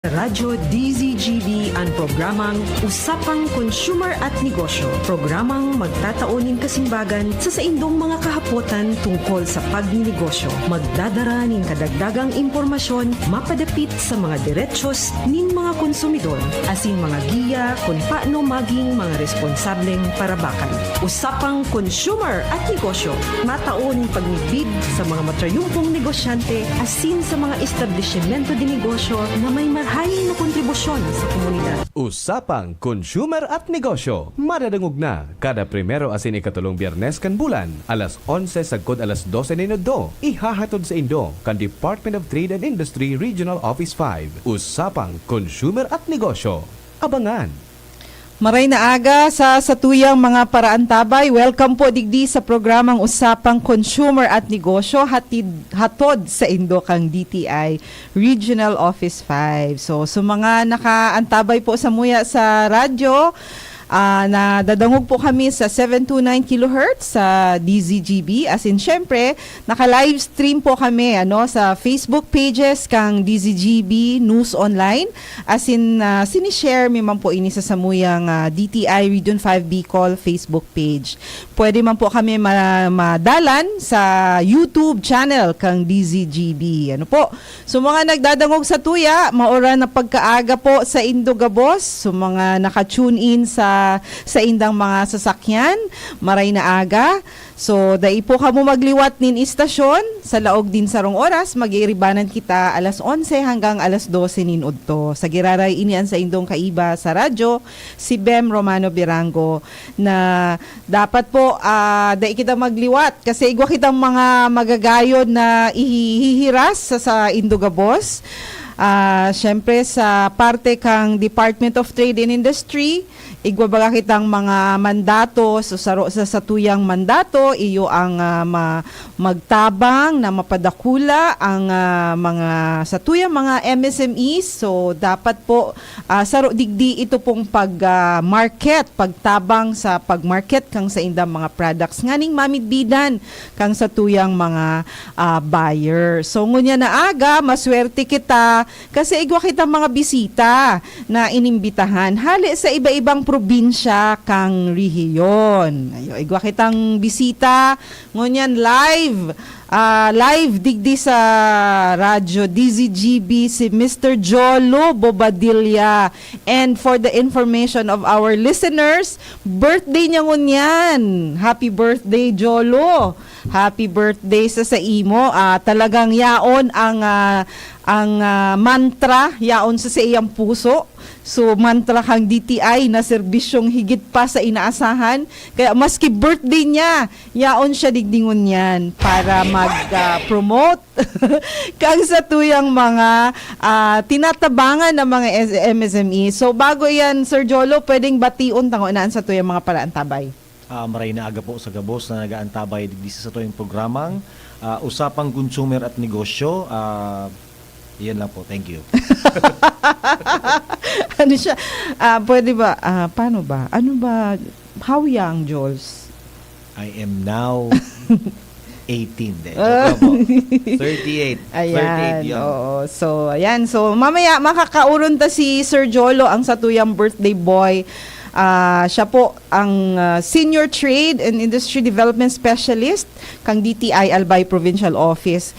Radyo DZGB ang programang Usapang Consumer at Negosyo. Programang magtataunin kasimbagan sa indong mga kahapotan tungkol sa pagninegosyo. Magdadara ning kadagdagang impormasyon mapadapit sa mga diretsos nin mga konsumidor asin mga giya kung paano maging mga responsableng parabakan. Usapang Consumer at Negosyo. Mataon pagnibid sa mga matrayumpong negosyante asin sa mga establishmento de negosyo na may haling na kontribusyon sa komunidad. Usapang Consumer at Negosyo. Madadangog na kada primero asin ikatulong Biyernes kan bulan, alas 11 sagkod alas 12 minuto. Ihahatod sa Indo kan Department of Trade and Industry Regional Office 5. Usapang Consumer at Negosyo. Abangan! Maray na aga sa satuyang mga paraantabay. Welcome po digdi sa programang Usapang Consumer at Negosyo hatod sa Indo kang DTI Regional Office 5. So mga nakaantabay po sa muya sa radyo, na dadangog po kami sa 729 kHz sa DZGB. As in, syempre, naka-live stream po kami sa Facebook pages kang DZGB News Online. As in, sinishare mi man po ini sa samuyang DTI Region 5 Bicol Facebook page. Pwede man po kami madalan sa YouTube channel kang DZGB. So mga nagdadangog sa tuya, maura na pagkaaga po sa Indogabos. So mga naka-tune in sa indang mga sasakyan, maray na aga. So, dai po kamo magliwat nin istasyon, sa laog din sarong oras, mag-iiribanan kita alas 11 hanggang alas 12 nin udto. Sa giraray inian sa indong kaiba sa radyo, si Bem Romano Birango, na dapat po, dai kita magliwat, kasi igwa kitang mga magagayon na ihihiras sa Indogabos. Siyempre sa parte kang Department of Trade and Industry, igwa baga kitang mga mandato sa tuyang mandato iyo ang magtabang na mapadakula ang mga sa tuyang mga MSMEs. So dapat po saro digdi ito pong pagtabang sa pagmarket kang sa indang mga products nganing mamidbidan kang sa tuyang mga buyer. So ngunya na aga maswerte kita kasi igwa kita mga bisita na inimbitahan hali sa iba-ibang probinsya kang rehiyon. Ayo, igwa kitang bisita ngunyan live digdi sa radyo DZGB si Mr. Jolo Bobadilla. And for the information of our listeners, birthday niya ngunyan. Happy birthday, Jolo. Happy birthday sa imo. Talagang yaon ang mantra, yaon sa iyang puso. So mantra kang DTI na serbisyong higit pa sa inaasahan. Kaya maski birthday niya, yaon siya digdingon yan para mag-promote kang sa tuyang mga tinatabangan ng mga MSME. So bago yan, Sir Jolo, pwedeng bation tangonaan sa tuyang mga paraantabay. Maray na aga po sa gabos na nagaantabay digdi sa tuyang programang Usapang Consumer at Negosyo. Yan lang po. Thank you. Ano siya? Pwede ba? Paano ba? Ano ba? How young, Jules? I am now 18. 38. Ayan. 38 young. Oo. So, ayan. So, mamaya makakauron ta si Sir Jolo, ang satuyang birthday boy. Siya po ang Senior Trade and Industry Development Specialist kang DTI Albay Provincial Office.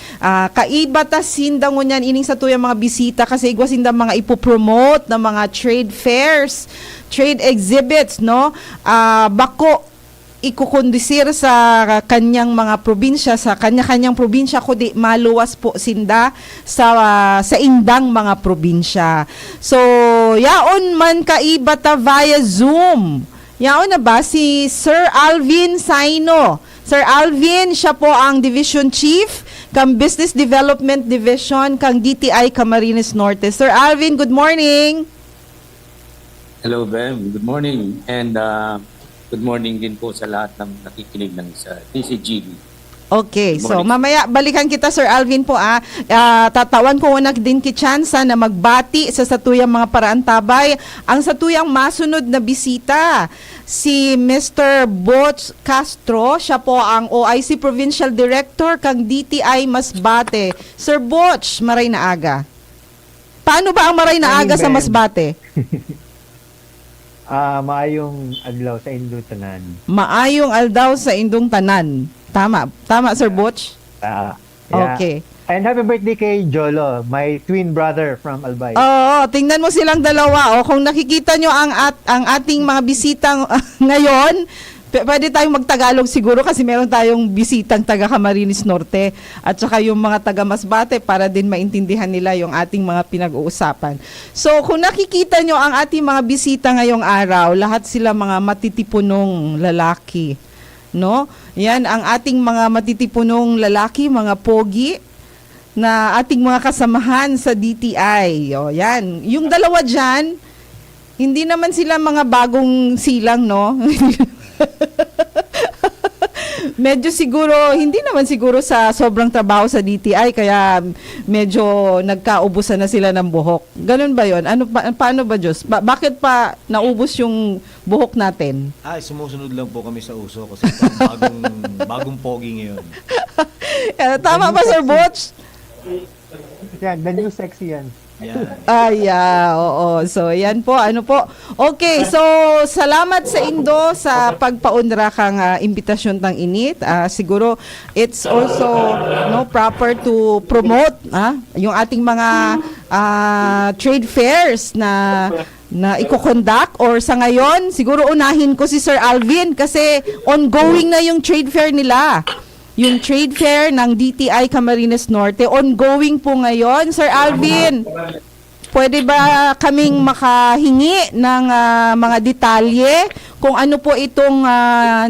Kaiba ta sindang ngunyan ining sa tuyang mga bisita kasi igwa sindang mga ipopromote na mga trade fairs, trade exhibits, no? Bako ikukondisir sa kanyang mga probinsya, sa kanya-kanyang probinsya, kundi maluwas po sinda sa indang mga probinsya. So, yaon man kaiba ta via Zoom. Yaon na ba si Sir Alvin Saino? Sir Alvin, siya po ang Division Chief kang Business Development Division kang DTI Camarines Norte. Sir Alvin, good morning. Hello, Bem. Good morning. And good morning din po sa lahat ng nakikinig ng sa DZGB. Okay, so mamaya balikan kita Sir Alvin po. Tatawan ko unak din kitsansa na magbati sa satuyang mga paraantabay. Ang satuyang masunod na bisita, si Mr. Butch Castro. Siya po ang OIC Provincial Director kang DTI Masbate. Sir Butch, maray na aga. Paano ba ang maray na aga sa Ben. Masbate? Maayong adlaw sa Indutanan. Maayong aldaw sa indong tanan. Tama. Tama, Sir Butch? Yeah. Okay. And happy birthday kay Jolo, my twin brother from Albay. Oo, tingnan mo silang dalawa. O, kung nakikita nyo ang ating mga bisitang ngayon, pwede tayong magtagalog siguro kasi meron tayong bisitang taga Camarines Norte at saka yung mga taga Masbate para din maintindihan nila yung ating mga pinag-uusapan. So, kung nakikita nyo ang ating mga bisita ngayong araw, lahat sila mga matitipunong lalaki. No? Yan ang ating mga matitipunong lalaki, mga pogi na ating mga kasamahan sa DTI. O, yan. Yung dalawa dyan, hindi naman sila mga bagong silang, no? Medyo siguro, hindi naman siguro sa sobrang trabaho sa DTI, kaya medyo nagkaubusan na sila ng buhok. Ganun ba yon? Paano ba, Diyos? Bakit pa naubos yung buhok natin? Sumusunod lang po kami sa uso kasi ito ang bagong pogi ngayon. Tama ba, Sir Butch? Yan, the new sexy yan. Yan. Oo. So, yan po. Ano po? Okay, so, salamat sa Indo sa pagpaunra kang imbitasyon ng init. Siguro, it's also proper to promote yung ating mga trade fairs na iko-conduct or sa ngayon, siguro unahin ko si Sir Alvin kasi ongoing na yung trade fair nila. Yung trade fair ng DTI Camarines Norte, ongoing po ngayon. Sir Alvin, pwede ba kaming makahingi ng mga detalye kung ano po itong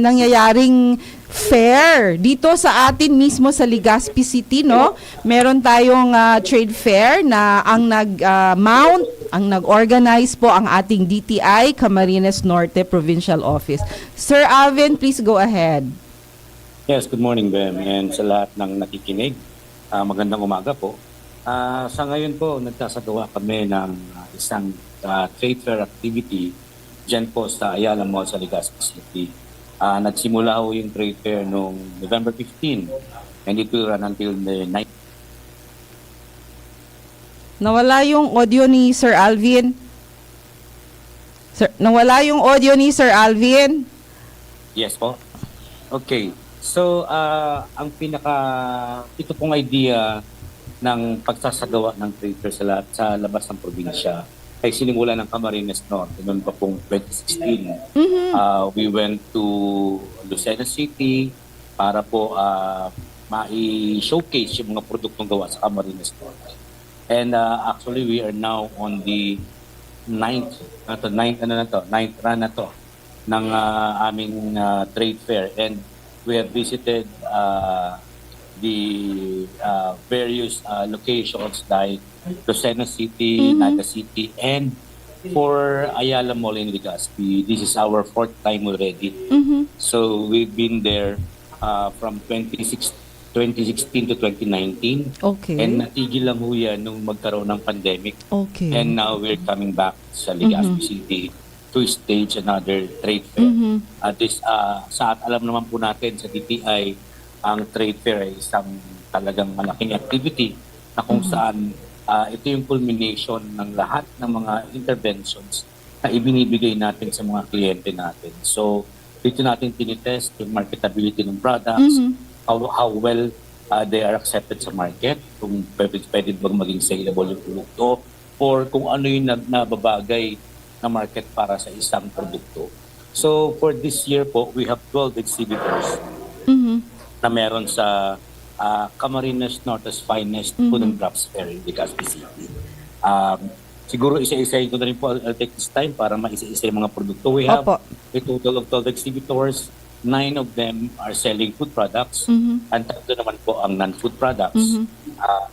nangyayaring fair dito sa atin mismo sa Legazpi City, no? Meron tayong trade fair na ang ang nag-organize po ang ating DTI Camarines Norte Provincial Office. Sir Alvin, please go ahead. Yes, good morning, Bem. And sa lahat ng nakikinig, magandang umaga po. Sa ngayon po, nagsasagawa kami ng isang trade fair activity dyan po sa Ayala Mall sa Legazpi City. Nagsimula ho yung trade fair noong November 15 and it will run until the 9th. Nawala yung audio ni Sir Alvin. Nawala yung audio ni Sir Alvin. Yes po. Okay. So, ito pong idea ng pagsasagawa ng trade fair sa labas ng probinsya ay sinimula ng Camarines Norte noon pa pong 2016. We went to Lucena City para po ma-showcase yung mga produktong gawa sa Camarines Norte. And actually, we are now on the ninth run na to ng aming trade fair. And we have visited the various locations like Lucena City, Naga City, and for Ayala Mall in Legazpi. This is our fourth time already. So we've been there from 2016 to 2019. Okay. And natigil lang ho yan nung magkaroon ng pandemic. Okay. And now we're coming back sa Legazpi City to stage another trade fair. Alam naman po natin sa DTI, ang trade fair ay isang talagang malaking activity na kung saan ito yung culmination ng lahat ng mga interventions na ibinibigay natin sa mga kliyente natin. So, dito natin tinitest yung marketability ng products, how well they are accepted sa market, kung pwede bang maging saleable yung produkto, or kung ano yung nababagay na market para sa isang produkto. So for this year po, we have 12 exhibitors na meron sa Camarines Norte's finest food and crafts fair in Legazpi City. Siguro isa-isahin ko na rin po, I'll take this time para maisa-isa yung mga produkto. We have a total of 12 exhibitors. 9 of them are selling food products and 3 naman po ang non-food products.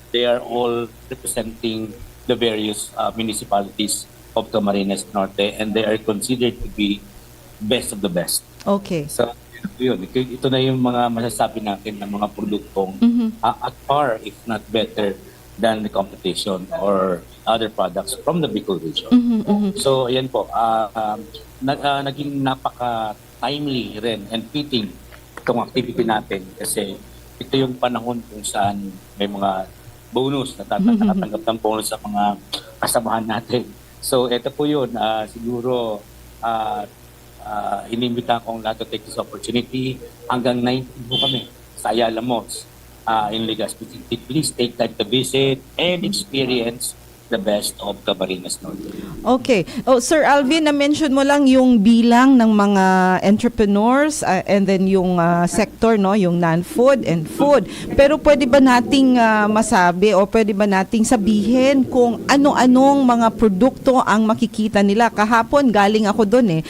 They are all representing the various municipalities of Camarines Norte and they are considered to be best of the best. Okay. So, yun. Ito na yung mga masasabi natin ng mga produktong at par, if not better, than the competition or other products from the Bicol region. So, ayan po. Naging napaka-timely rin and fitting itong activity natin kasi ito yung panahon kung saan may mga bonus, natatanggap ng bonus sa mga kasamahan natin. So ito po yun, siguro inimbita akong lahat to take this opportunity. Hanggang 19 po kami sa Ayala Malls in Legazpi City. Please take time to visit and experience the best of Camarines Norte. Okay. Oh, Sir Alvin, na-mention mo lang yung bilang ng mga entrepreneurs and then yung sector, no, yung non-food and food. Pero pwede ba nating masabi o pwede ba nating sabihin kung ano-anong mga produkto ang makikita nila? Kahapon, galing ako doon eh.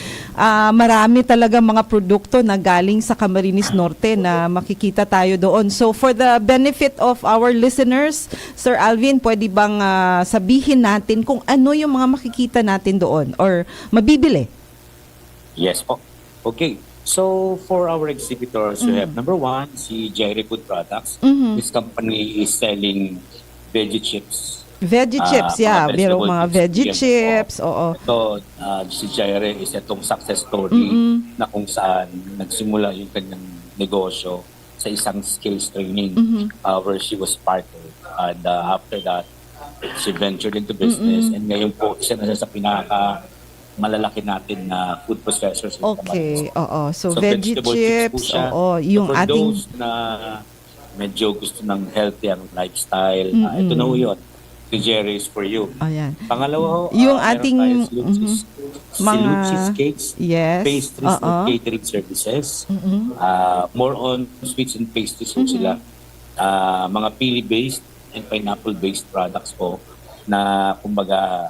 Marami talaga mga produkto na galing sa Camarines Norte na makikita tayo doon. So for the benefit of our listeners, Sir Alvin, pwede bang sabihin natin kung ano yung mga makikita natin doon or mabibili? Yes po. Okay. So for our exhibitors, we have number 1, si Jerry Food Products. This company is selling veggie chips. Veggie chips, yeah. Mga Merong vegetable mga chips. veggie Yan po. chips, oo. Ito, si Jerry is itong success story na kung saan nagsimula yung kanyang negosyo sa isang skills training where she was part of. And after that, she ventured into business and ngayon po isa na siya sa pinaka malalaki natin na food processors. Okay, oo. So, veggie vegetable chips, po siya. oo. Yung so for ating... those na medyo gusto ng healthy ang lifestyle, ito na po yun. Si Jerry is for you. Ayan. Pangalawa, Yung meron ating, tayo mga- cheesecakes, Yes. pastries Oo. and catering services. More on sweets and pastries po sila. Mga pili-based and pineapple-based products po na kumbaga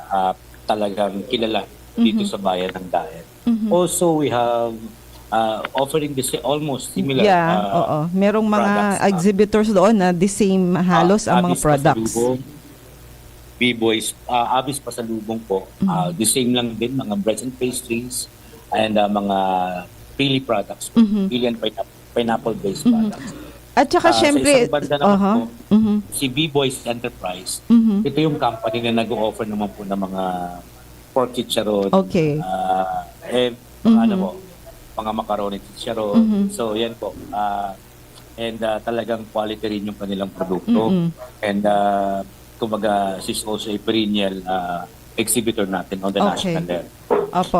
talagang kilala dito sa bayan ng Daet. Also, we have offering this almost similar Yeah, oo. Merong mga products, exhibitors doon na the same halos ang mga Abis products. Pasalubong, B-Boys, Abis Pasalubong po. The same lang din, mga breads and pastries and mga pili products. Pili and pineapple-based products. At saka syempre, sa isang banda naman aha, po, si B-Boys Enterprise, ito yung company na nag-o-offer naman po ng mga pork chicharon. Okay. Ano po, mga macaroni chicharon. So yan po. And talagang quality rin yung kanilang produkto. And kumbaga, she's also a perennial exhibitor natin on the Okay. national level. opo.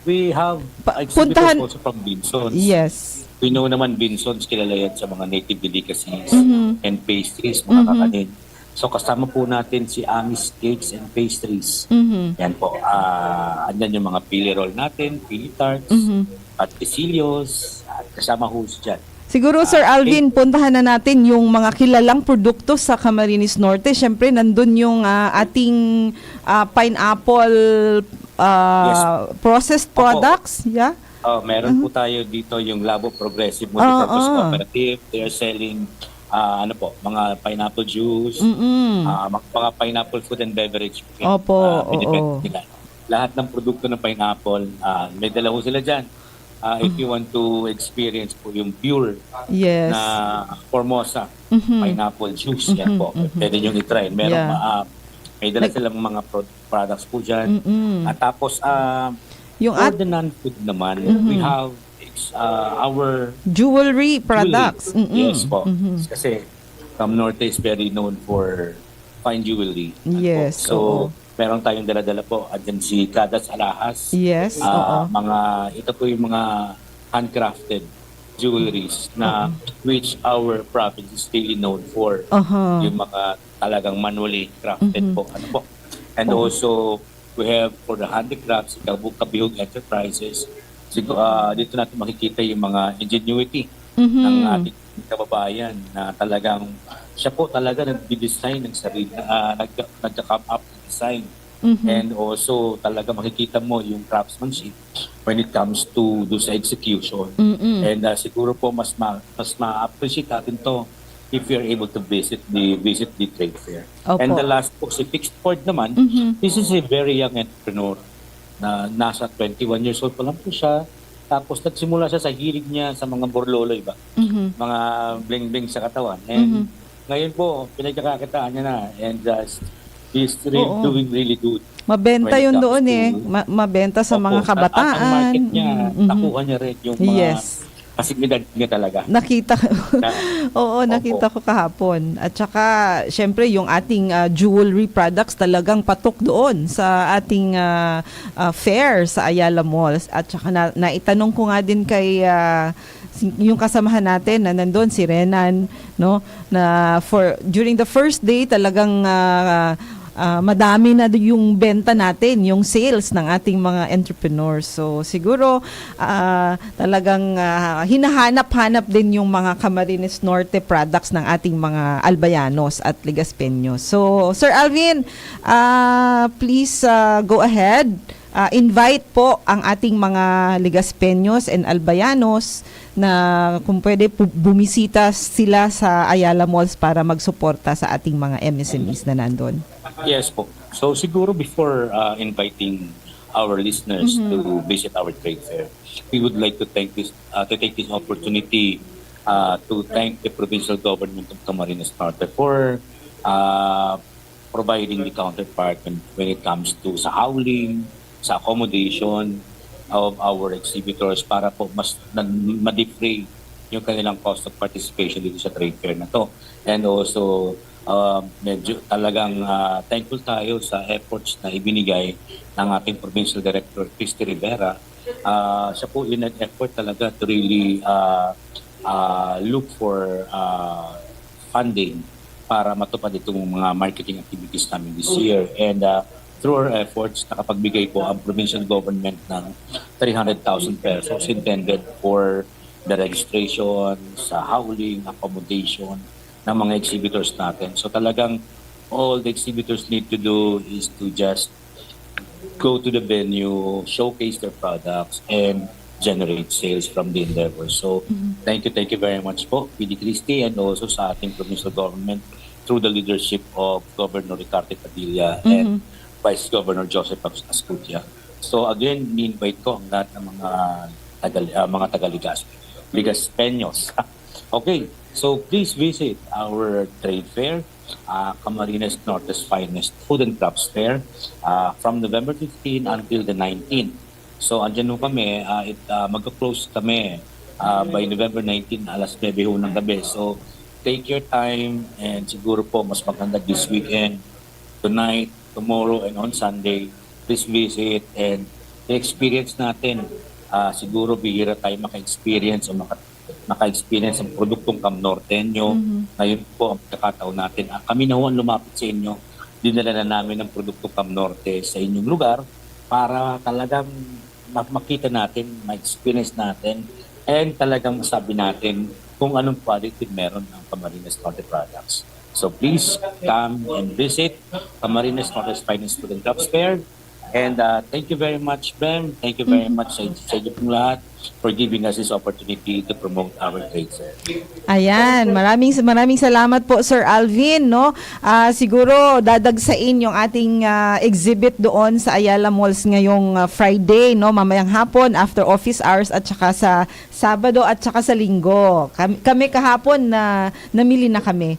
We have exhibitors puntahan- also from Vinsons. Yes. We know naman Vinsons, kilala yan sa mga native delicacies and pastries, mga kakanin. So kasama po natin si Amis Cakes and Pastries. Yan po. Andyan yung mga pili roll natin, pili tarts, at quesillos, at kasama ho dyan. Siguro, Sir Alvin, puntahan na natin yung mga kilalang produkto sa Camarines Norte. Siyempre, nandun yung ating pineapple Yes. processed Opo. products. Yeah? Meron po tayo dito yung Labo Progressive Multipurpose Cooperative. They are selling mga pineapple juice, mga pineapple food and beverage. Opo, Independent nila. Lahat ng produkto ng pineapple, may dala ho sila dyan. If you want to experience po yung pure Yes. na Formosa pineapple juice, yan po. Pwede nyo i-try. Meron, may dala silang mga products po dyan. At tapos, Yung for the non-food naman, we have our jewelry products. jewelry. Yes po. Kasi Norte is very known for fine jewelry. Yes, So, oo. meron tayong dala-dala po. Andyan si Cadas Alahas. Yes, oo. Ito po yung mga handcrafted jewelries na which our province is really known for. Yung mga talagang manually crafted po. And also, we have for the handicrafts, Kabihog Enterprises. Dito natin makikita yung mga ingenuity ng ating kababayan na talagang siya po talaga nag-design ng sarili, nagka-come up ng design. And also talaga makikita mo yung craftsmanship when it comes to do sa execution. And siguro po mas ma-appreciate natin to if you're able to visit the trade fair. Opo. And the last po, si Fixed Ford naman, this is a very young entrepreneur na nasa 21 years old pa lang po siya. Tapos nagsimula siya sa hilig niya sa mga borloloy ba? Mga bling-bling sa katawan. And ngayon po, pinagkakakitaan niya na. And he's doing really good. Mabenta when it yun comes doon to- mabenta sa Opo, mga At ang kabataan. market niya, nakuha niya rin yung mga Yes. kasigidad niya talaga. Nakita Na- Oo, nakita ko kahapon. At saka, syempre, yung ating jewelry products talagang patok doon sa ating fair sa Ayala Malls. At saka, naitanong ko nga din kay yung kasamahan natin na nandun, si Renan, no, na during the first day talagang madami na yung benta natin, yung sales ng ating mga entrepreneurs. So siguro talagang hinahanap-hanap din yung mga Camarines Norte products ng ating mga Albayanos at Ligaspeños. So Sir Alvin, please go ahead. Invite po ang ating mga Ligaspeños and Albayanos na kung pwede bumisita sila sa Ayala Malls para magsuporta sa ating mga MSMEs na nandun. Yes po. So siguro before inviting our listeners to visit our trade fair, we would like to take this opportunity to thank the provincial government of Camarines Norte for providing the counterpart when it comes to sa howling, sa accommodation of our exhibitors para po mas ma-defray yung kanilang cost of participation dito sa trade fair na to. And also, medyo talagang thankful tayo sa efforts na ibinigay ng ating Provincial Director, Christy Rivera. Siya po yung nag-effort talaga to really look for funding para matupad itong mga marketing activities namin this year. And through our efforts, nakapagbigay po ang provincial government ng 300,000 pesos intended for the registration, sa howling, accommodation ng mga exhibitors natin. So talagang all the exhibitors need to do is to just go to the venue, showcase their products, and generate sales from the endeavor. So thank you very much po, PD Christie, and also sa ating provincial government through the leadership of Governor Ricardo Padilla and Vice Governor Joseph Ascutia. So again, ni-invite ko ang lahat ng mga taga-Ligaspeños. Okay, so please visit our trade fair, Camarines Norte's finest food and crafts fair, from November 15 until the 19th. So andyan ho kami, mag-close kami by November 19, alas 9 ho ng gabi. So take your time, and siguro po mas maganda this weekend, tonight, tomorrow, and on Sunday. Please visit and experience natin. Siguro bihira tayo maka-experience o maka-experience ang produktong Cam Norteño. Ngayon po ang pagkakataon natin. Kami na ho ang lumapit sa inyo. Dinala na namin ang produktong Cam Norte sa inyong lugar para talagang makita natin, ma-experience natin, and talagang masabi natin kung anong quality meron ng Camarines Norte products. So please come and visit Camarines Norte's finest food and crafts fair. And thank you very much, Bem. Thank you very much sa inyo pong lahat for giving us this opportunity to promote our trade fair. Ayan, maraming salamat po Sir Alvin, no. Siguro dadagsain yung ating exhibit doon sa Ayala Malls ngayong Friday, no, mamayang hapon after office hours, at saka sa Sabado at saka sa Linggo. Kami kahapon na namili na kami.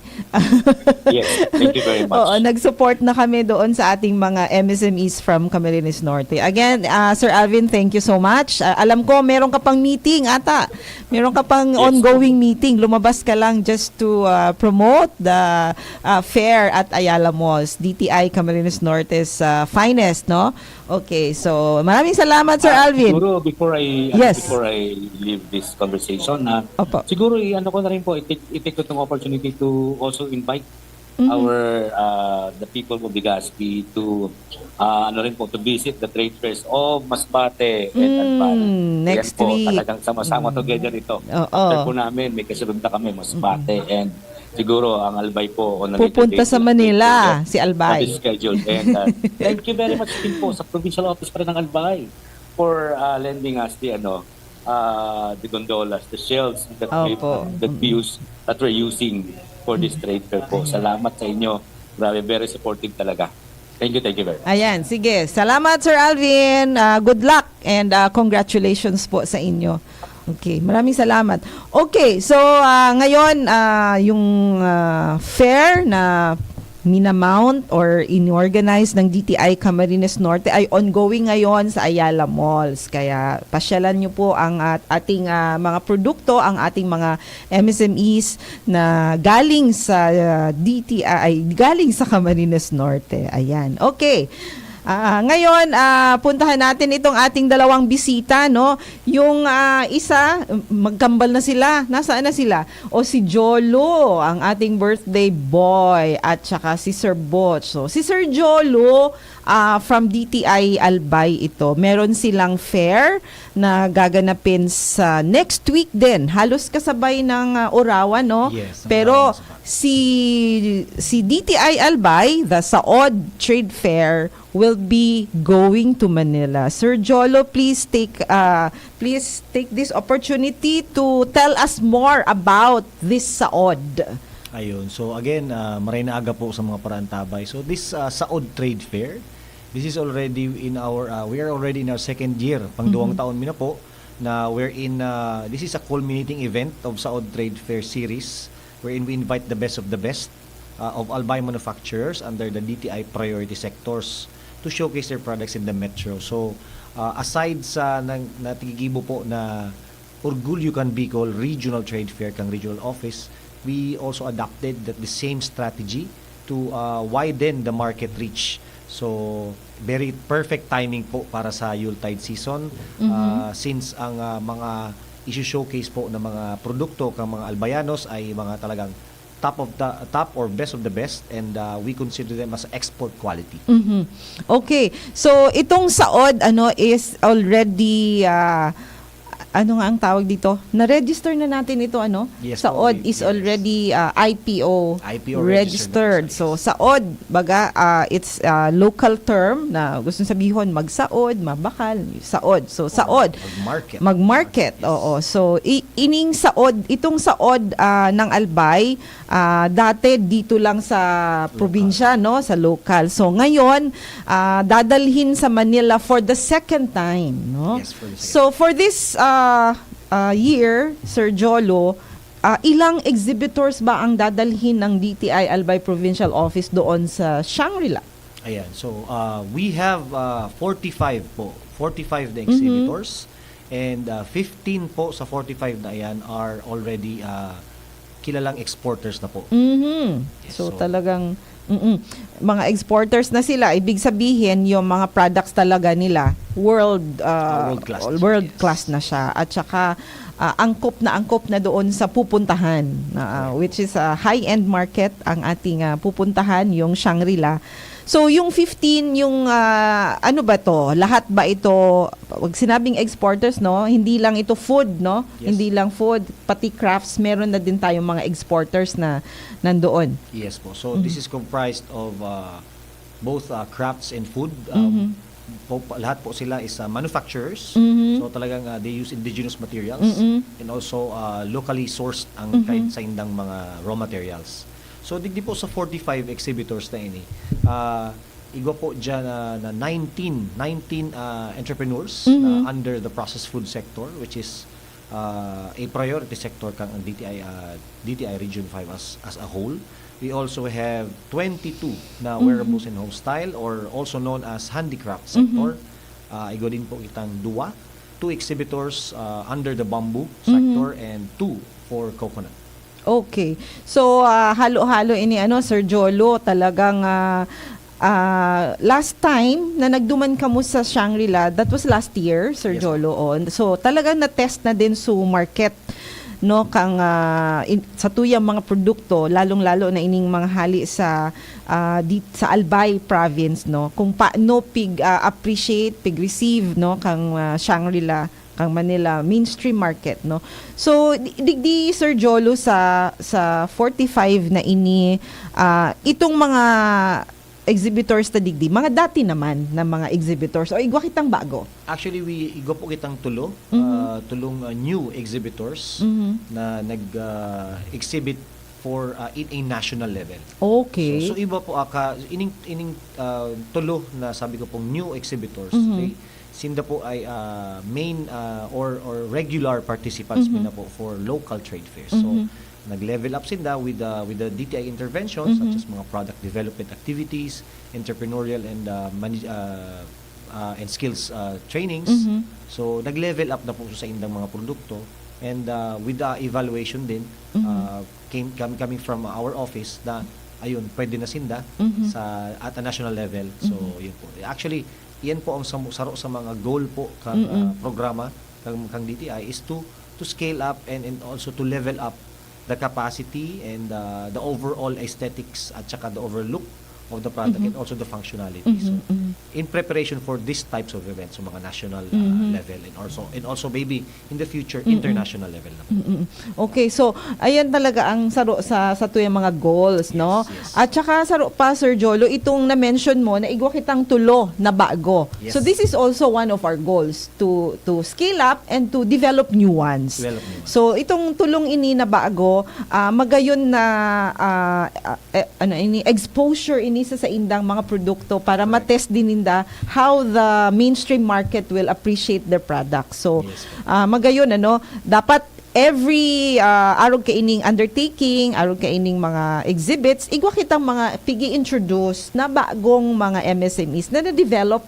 Yes, thank you very much. Oo, nag-support na kami doon sa ating mga MSMEs from Camarines Norte. Again, Sir Alvin, thank you so much. Alam ko meron ka pang meeting ata. Meron ka pang ongoing meeting. Lumabas ka lang just to promote the fair at Ayala Malls, DTI Camarines Norte's finest, no? Okay, so maraming salamat Sir Alvin. Siguro before I leave this conversation, Opo. siguro ko na rin po, i-take ko itong opportunity to also invite our the people of Legazpi to to visit the trade fairs of Masbate and Alban. Next Yan po, week. talagang sama-sama together ito. Oo. After po namin, may kasunod na kami, Masbate, and siguro ang Albay po on a later Pupunta date sa will Manila, get si Albay. scheduled. And thank you very much din po sa provincial office pa rin ng Albay for lending us the gondolas, the shelves that we're using for this trade fair po. Salamat sa inyo. Grabe, very supportive talaga. Thank you very much. Ayan, sige. Salamat Sir Alvin. Good luck and congratulations po sa inyo. Okay, maraming salamat. Okay, so ngayon yung fair na minamount or inorganize ng DTI Camarines Norte ay ongoing ngayon sa Ayala Malls. Kaya pasyalan nyo po ang ating mga produkto, ang ating mga MSMEs na galing sa DTI, galing sa Camarines Norte. Ayan. Okay. Ngayon, puntahan natin itong ating dalawang bisita, no? Yung isa, magkambal na sila. Nasaan na sila? O si Jolo, ang ating birthday boy, at saka si Sir Botch. So, si Sir Jolo, from DTI Albay ito. Meron silang fair na gaganapin sa next week din. Halos kasabay ng Orawan, no? Yes, ang Pero Orawan sa si DTI Albay, the Saod Trade Fair, will be going to Manila. Sir Jolo, please take this opportunity to tell us more about this Saod. Ayun. So again, maray na aga po sa mga parantabay. So this Saod Trade Fair, this is already in our we are already in our second year, pangduwang taon mi na po na this is a culminating event of Saod Trade Fair series wherein we invite the best of the best of Albay manufacturers under the DTI priority sectors to showcase their products in the metro. So aside sa natigibo po na Orgulyo Can Bicol Regional Trade Fair kang regional office, we also adopted the same strategy to widen the market reach. So very perfect timing po para sa Yuletide season, since ang mga i-showcase po ng mga produkto kang mga Albayanos ay mga talagang top or best of the best, and we consider them as export quality. Okay. So itong Saod is already ano nga ang tawag dito? Na-register na natin ito, ano? Yes, Saod po, is yes. already IPO registered. registered. So Saod, baga, it's a local term na gusto sabihin magsaod, mabakal, Saod. So Saod, Mag-market. mag-market. Yes. Oo. So itong Saod ng Albay, dati dito lang sa probinsya, no, sa local. So ngayon, dadalhin sa Manila for the second time, no? Yes, for the second. So for this year, Sir Jolo, ilang exhibitors ba ang dadalhin ng DTI Albay Provincial Office doon sa Shangri-La? Ayan. So we have 45 po. 45 na exhibitors, and 15 po sa 45 na yan are already kilalang exporters na po. Yes, So so- talagang mga exporters na sila. Ibig sabihin yung mga products talaga nila world world-class. na siya, at saka angkop na doon sa pupuntahan, which is a high-end market ang ating pupuntahan, yung Shangri-La. So yung 15, yung ano ba to? Lahat ba ito, wag sinabing exporters, no? Hindi lang ito food, no? Yes. Hindi lang food, pati crafts, meron na din tayong mga exporters na nandoon. Yes po. So this is comprised of both crafts and food. Lahat po sila is manufacturers. So talagang they use indigenous materials and also locally sourced ang kahit sa indang mga raw materials. So digdi po sa 45 exhibitors na ini, igwa po dyan na 19 entrepreneurs na under the processed food sector, which is a priority sector kang ang DTI Region 5 as a whole. We also have 22 na wearables and home style, or also known as handicraft sector. Igwa din po itang 2 exhibitors under the bamboo sector, and 2 for coconut. Okay. So halo-halo ini Sir Jolo, talagang last time na nagduman ka mo sa Shangri-La, that was last year, Sir Yes, Jolo. So talagang na-test na din sa market, no, kang sa tuyang mga produkto, lalong-lalo na ining mga hali sa sa Albay province, no, kung paano appreciate, receive, no, kang Shangri-La, kang Manila mainstream market, no. So digdi Sir Jolo sa 45 na ini, itong mga exhibitors na digdi, mga dati naman na mga exhibitors, o igwa kitang bago? Actually, igwa po kitang tulong new exhibitors na nag-exhibit for in a national level. Okay. So iba po ining tulo na sabi ko pong new exhibitors, okay? Sinda po ay main or regular participants na po for local trade fairs. So nag-level up sinda with the DTI interventions such as mga product development activities, entrepreneurial and skills trainings. So nag-level up na po sa indang mga produkto, and with the evaluation din coming from our office na ayun, pwede na sinda at a national level. So yun po. Actually, iyan po ang saro sa mga goal po kang programa kang DTI is to scale up and also to level up the capacity and the overall aesthetics at saka the overlook of the product and also the functionality. So in preparation for these types of events, so mga national level and also maybe in the future international level na po. Okay, so ayan talaga ang saro sa tuyang mga goals, no? Yes. At saka saro pa, Sir Jolo, itong na-mention mo na igwa kitang tulo na bago. Yes. So this is also one of our goals to scale up and to develop new ones. So itong tulong ini na bago, magayon na exposure ini sa indang mga produkto para matest din ninda how the mainstream market will appreciate their product. So magayon dapat every arog kaining undertaking, arog kaining mga exhibits, igwa kitang mga pigi-introduce na bagong mga MSMEs na na-develop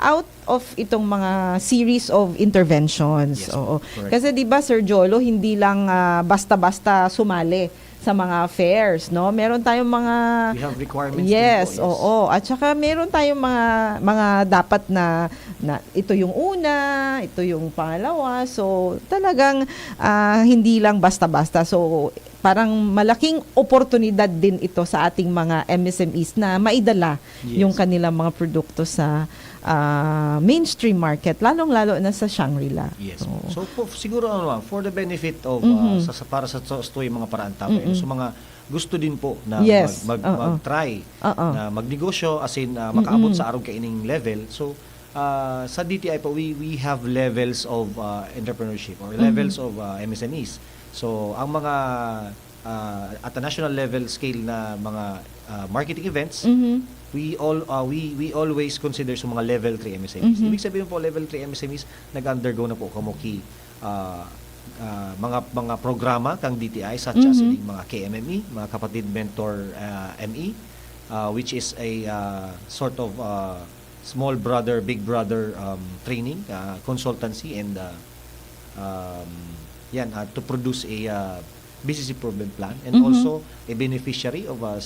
out of itong mga series of interventions. Yes, Oo. correct. Kasi 'di ba, Sir Jolo, hindi lang basta-basta sumali sa mga fairs, no? Meron tayong mga We have requirements yes, din po, oo. At saka meron tayong mga dapat na ito yung una, ito yung pangalawa. So talagang hindi lang basta-basta. So parang malaking oportunidad din ito sa ating mga MSMEs na maidala yung kanilang mga produkto sa mainstream market, lalong-lalo na sa Shangri-La. Yes. Oo. So siguro for the benefit of para sa yung mga paraan tao, so mga gusto din po na Yes. mag-try na magnegosyo as in makaabot sa arog kaining level. So sa DTI po we have levels of entrepreneurship or levels of MSMEs. So ang mga at a national level scale na mga marketing events, we always consider sa mga level 3 MSMEs. Ibig sabihin po level 3 MSMEs nag-undergo na po kamuki mga programa kang DTI such as yung mga KMME, mga Kapatid Mentor ME, which is a sort of small brother big brother training consultancy and to produce a business improvement plan and also a beneficiary of a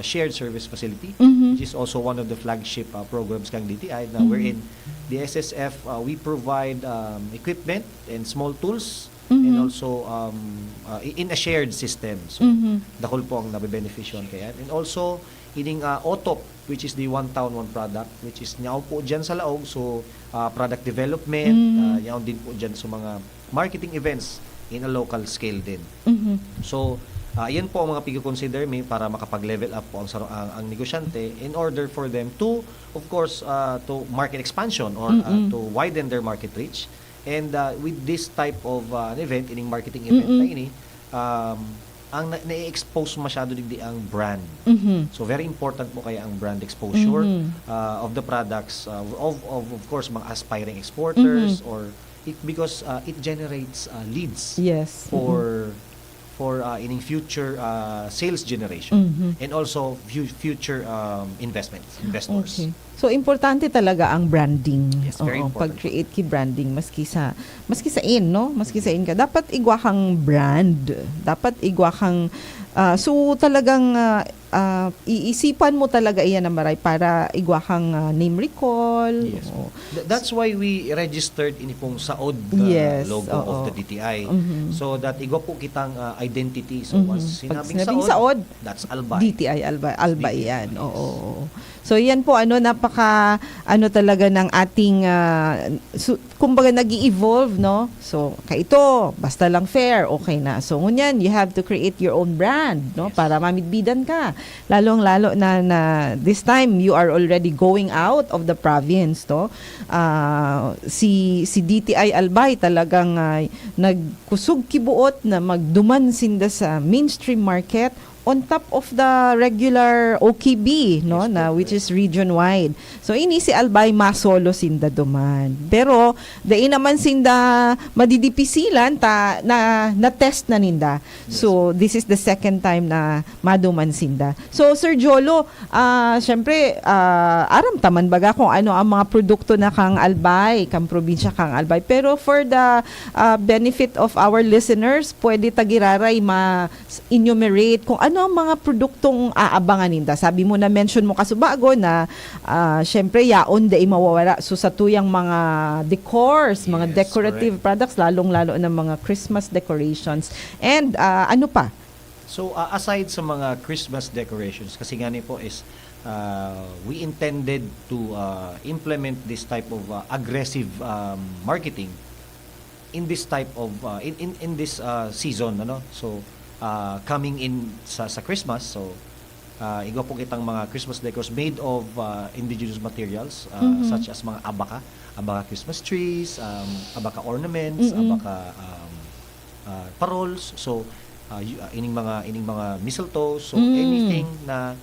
shared service facility, which is also one of the flagship programs kang DTI na wherein the SSF we provide equipment and small tools and also in a shared system. So dahol po ang nabebeneficyon kaya. And also ining OTOP, which is the One Town One Product, which is nyaw po dyan sa laog. So product development, nyaw din po dyan sa mga marketing events in a local scale din. So, yan po ang mga pag-consider para makapag-level up po ang negosyante in order for them to, of course, to market expansion or to widen their market reach. And with this type of an event, ining marketing event na ini, ang na-expose masyado digdi ang brand. So, very important po kaya ang brand exposure of the products of course, mga aspiring exporters or because it generates leads for in future sales generation and also future investors. Okay. So importante talaga ang branding. Yes, very important. Pag-create ki branding maski sa in ka dapat igwa kang brand. Dapat igwa kang so talagang iisipan mo talaga iyan na maray para igwa kang name recall. Yes. That's why we registered ini pong saod logo of the DTI. So that igwa po kitang identity. So once sinabing saod, that's Albay. DTI Albay yan. Oo. So yan po napaka talaga ng ating kumbaga nag-evolve, no? So ito basta lang fair, okay na. So ngunyan you have to create your own brand, no? Para mamidbidan ka. Lalong-lalo na this time you are already going out of the province, to. Si DTI Albay talagang nagkusog kibuot na magduman sinda sa mainstream market on top of the regular OKB, no, Yes, na po, which is region wide. So ini si Albay masolo sinda duman. Pero dai naman sinda madidipisilan ta na test na ninda. So this is the second time na maduman sinda. So Sir Jolo, syempre aram taman baga kung ano ang mga produkto na kang Albay, kang probinsya kang Albay. Pero for the benefit of our listeners, pwede tagiraray ma-enumerate kung ano ang mga produktong aabangan ninda. Sabi mo na mention mo kasubago na syempre yaon da mawawala so sa tuyang mga decors, mga Yes, decorative products, lalong-lalo ng mga Christmas decorations. And ano pa? So aside sa mga Christmas decorations, kasi nga po is we intended to implement this type of aggressive marketing in this type of in this season, ano. So coming in sa Christmas, so igwa po kitang mga Christmas decors made of indigenous materials such as mga abaka Christmas trees, abaka ornaments, abaka parols. So ining mga mistletoe, so anything na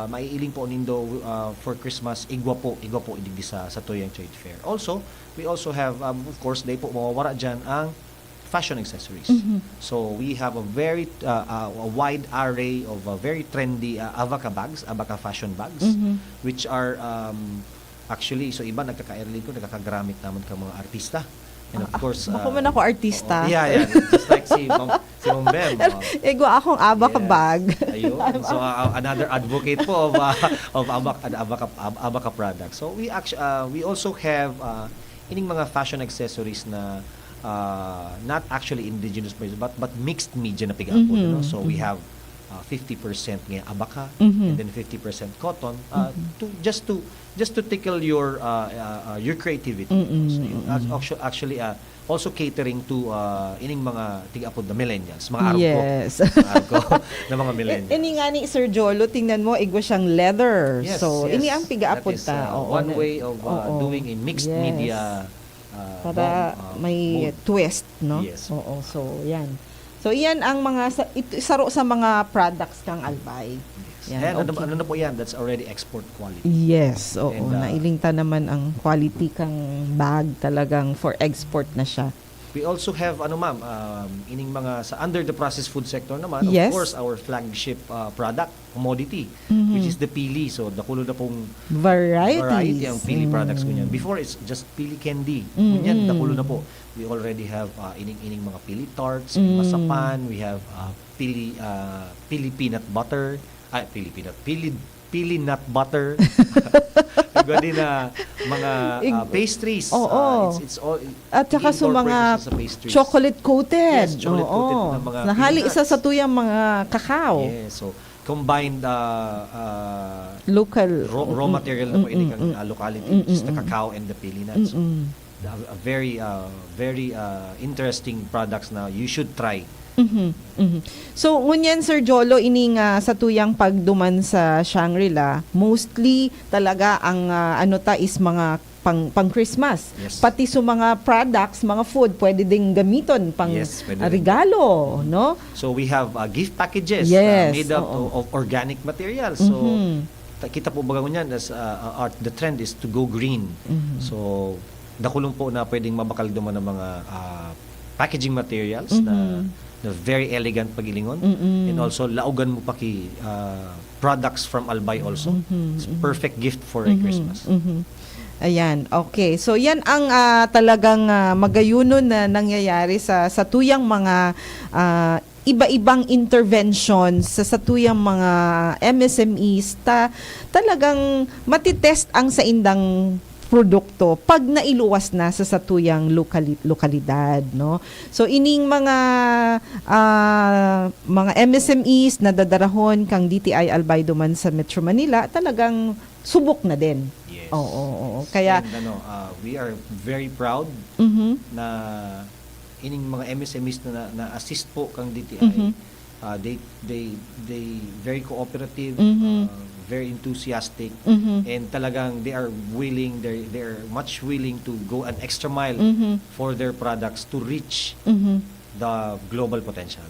maiiling po nindo for Christmas, igwa po idigdi sa Tuyang Trade Fair. Also, we also have of course day po mawawala diyan ang fashion accessories. So we have a very a wide array of very trendy abaka bags, abaka fashion bags, which are actually, so iba nagkaka-early ko, nagkakagamit naman ka mga artista. And of course, Bako man ako artista. yeah. Just like si Ma'am Bem. Ego akong abaka Yes. bag. Ayun. So another advocate po of abaka products. So we actually we also have ining mga fashion accessories na not actually indigenous but mixed media na pigapo, you know. So we have 50% nga abaka and then 50% cotton to just to tickle your creativity. So yun, actually also catering to ining mga tigapod na millennials, mga arko. Yes. Arko na mga millennials. Ini nga ni Sir Jolo, tingnan mo, igwa siyang leather. Yes, So, yes. ini ang pigaapod That is, ta. one way of doing a mixed Yes. media Para may mode. twist, no? Yes. Oo, so yan. So, yan ang mga, saro sa mga products kang Albay. Yan, And okay. ano na po yan, that's already export quality. Yes, oo. And, Nailingta naman ang quality kang bag talagang for export na siya. We also have ining mga sa under the processed food sector naman, Yes. of course, our flagship product, commodity, which is the pili. So dakulo na pong Varieties. variety ang pili products ko niyan. Before it's just pili candy. Kunyan dakulo na po. We already have ining mga pili tarts, masapan, we have pili peanut butter, pili nut butter. Iba din na mga pastries. Oo. It's all At saka sa mga incorporated sa pastries. chocolate coated. Yes, chocolate coated Oo. na mga Nahali peanuts. isa sa tuyang mga kakao. Yes, so combined Local. raw material na po ini kang locality, which is the cacao and the pili nuts. So, a very interesting products na you should try. So, ngunyan, Sir Jolo, ining sa tuyang pagduman sa Shangri-La, mostly talaga ang is mga pang Christmas. Yes. Pati sa mga products, mga food, pwede ding gamiton pang Yes, pwede rin. regalo, no? So we have gift packages Yes, made up oo. of organic materials. So kita po baga nyan as the trend is to go green. So dakulong po na pwedeng mabakal duman ng mga packaging materials na very elegant pagilingon, and also laugan mo paki products from Albay also. It's perfect gift for a Christmas. Ayan, okay. So yan ang talagang magayuno na nangyayari sa tuyang mga iba-ibang interventions sa tuyang mga MSMEs talagang matitest ang sa indang produkto pag nailuwas na sa satuyang lokalidad, no? So ining mga MSMEs na dadarahon kang DTI Albay duman sa Metro Manila talagang subok na din. Yes. Oo. Kaya And, we are very proud na ining mga MSMEs na assist po kang DTI. They very cooperative, very enthusiastic, and talagang they're much willing to go an extra mile for their products to reach the global potentials.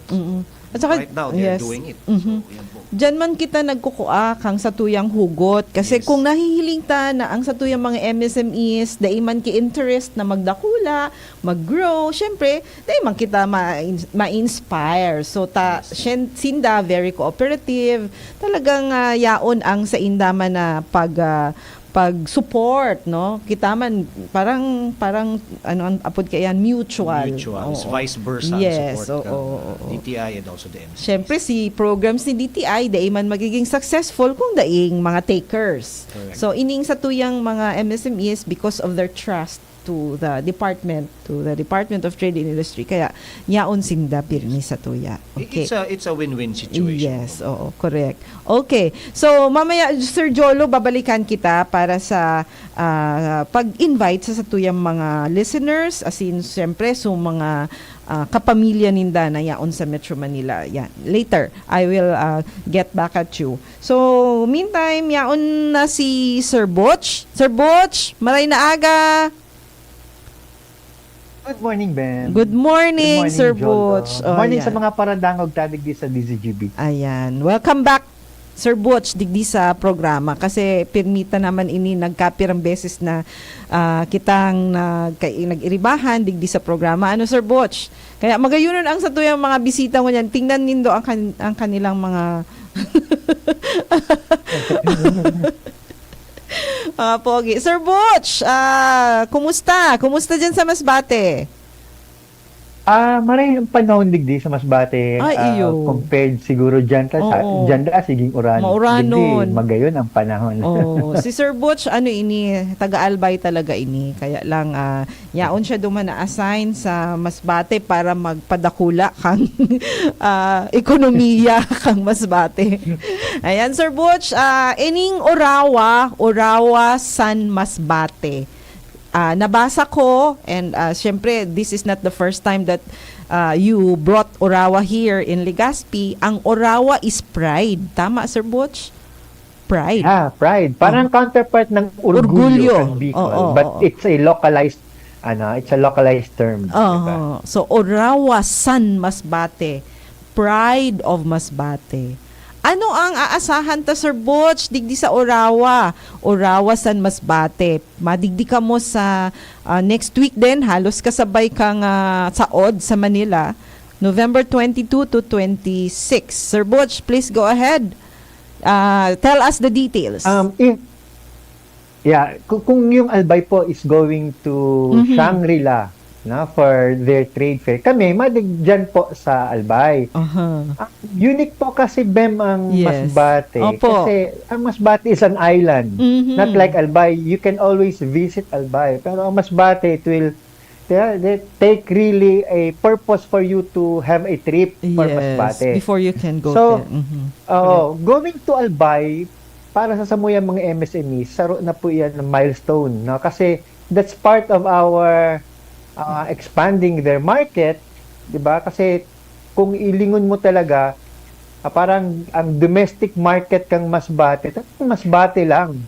At saka, Right now, they're yes. doing it. So, yan po. Diyan man kita nagkukuha kang satuyang hugot. Kasi Yes. kung nahihiling ta na ang satuyang mga MSMEs, dahil man ki-interest na magdakula, mag-grow, syempre, dahil man kita ma-inspire. So, sinda, very cooperative. Talagang yaon ang sa indaman na pag-support, no? Kita man parang ano ang apod kayan mutual. Mutuals, Oo. vice versa ang Yes, support ng oo. DTI and also the MC. Siyempre, si programs ni DTI, dahil man magiging successful kung daing mga takers. Correct. So, ining sa tuyang mga MSMEs because of their trust to the Department of Trade and Industry. Kaya, yaon sinda pirmi sa tuya. Okay. It's a win-win situation. Yes, oo, correct. Okay. So, mamaya, Sir Jolo, babalikan kita para sa pag-invite sa tuyang mga listeners, as in, siyempre, so mga kapamilya ninda na yaon sa Metro Manila. Yan. Later, I will get back at you. So, meantime, yaon na si Sir Butch. Sir Butch, maray na aga. Good morning, Ben. Good morning, Sir Jolo. Butch. Good morning ayan. sa mga paradangog tadig di sa DZGB. Ayan. Welcome back, Sir Butch, digdi sa programa. Kasi pirmita naman ini nagkapirang beses na kitang nag-iribahan digdi sa programa. Ano, Sir Butch? Kaya magayunon ang sa tuyang mga bisita mo niyan. Tingnan nindo ang kanilang mga pogi. Sir Butch, kumusta? Kumusta dyan sa Masbate? Maray yung panahon digdi sa Masbate. Ay, iyo. Compared siguro dyan Oo. dyan siging uran. Mauranon. Digdi, magayon ang panahon. Oh, si Sir Butch, ano ini, taga-Albay talaga ini. Kaya lang, yaon siya duman na-assign sa Masbate para magpadakula kang ekonomiya kang Masbate. Ayan, Sir Butch, ining Orawa San Masbate. Nabasa ko, and syempre, this is not the first time that you brought Orawa here in Legazpi. Ang Orawa is pride. Tama, Sir Butch? Pride. Pride. Parang counterpart ng Orgulyo. Orgulyo. ng Bicol. Oo, But oo. it's a localized term. Diba? So, Orawa San Masbate. Pride of Masbate. Ano ang aasahan ta, Sir Butch, digdi sa Orawa San Masbate? Madigdi ka mo sa next week din, halos kasabay kang saod sa Manila, November 22 to 26. Sir Butch, please go ahead. Tell us the details. Kung yung Albay po is going to Shangri-La for their trade fair, kami madigyan po sa Albay. Unique po kasi, Bem, ang Yes. Masbate. Opo. Kasi ang Masbate is an island. Not like Albay. You can always visit Albay. Pero ang Masbate, it will they take really a purpose for you to have a trip for Masbate. Before you can go So, there. going to Albay, para sa samuyang mga MSMEs, saro na po yan ng milestone. No? Kasi that's part of our expanding their market, 'di ba? Kasi kung ilingon mo talaga, parang ang domestic market kang Masbate, Masbate lang.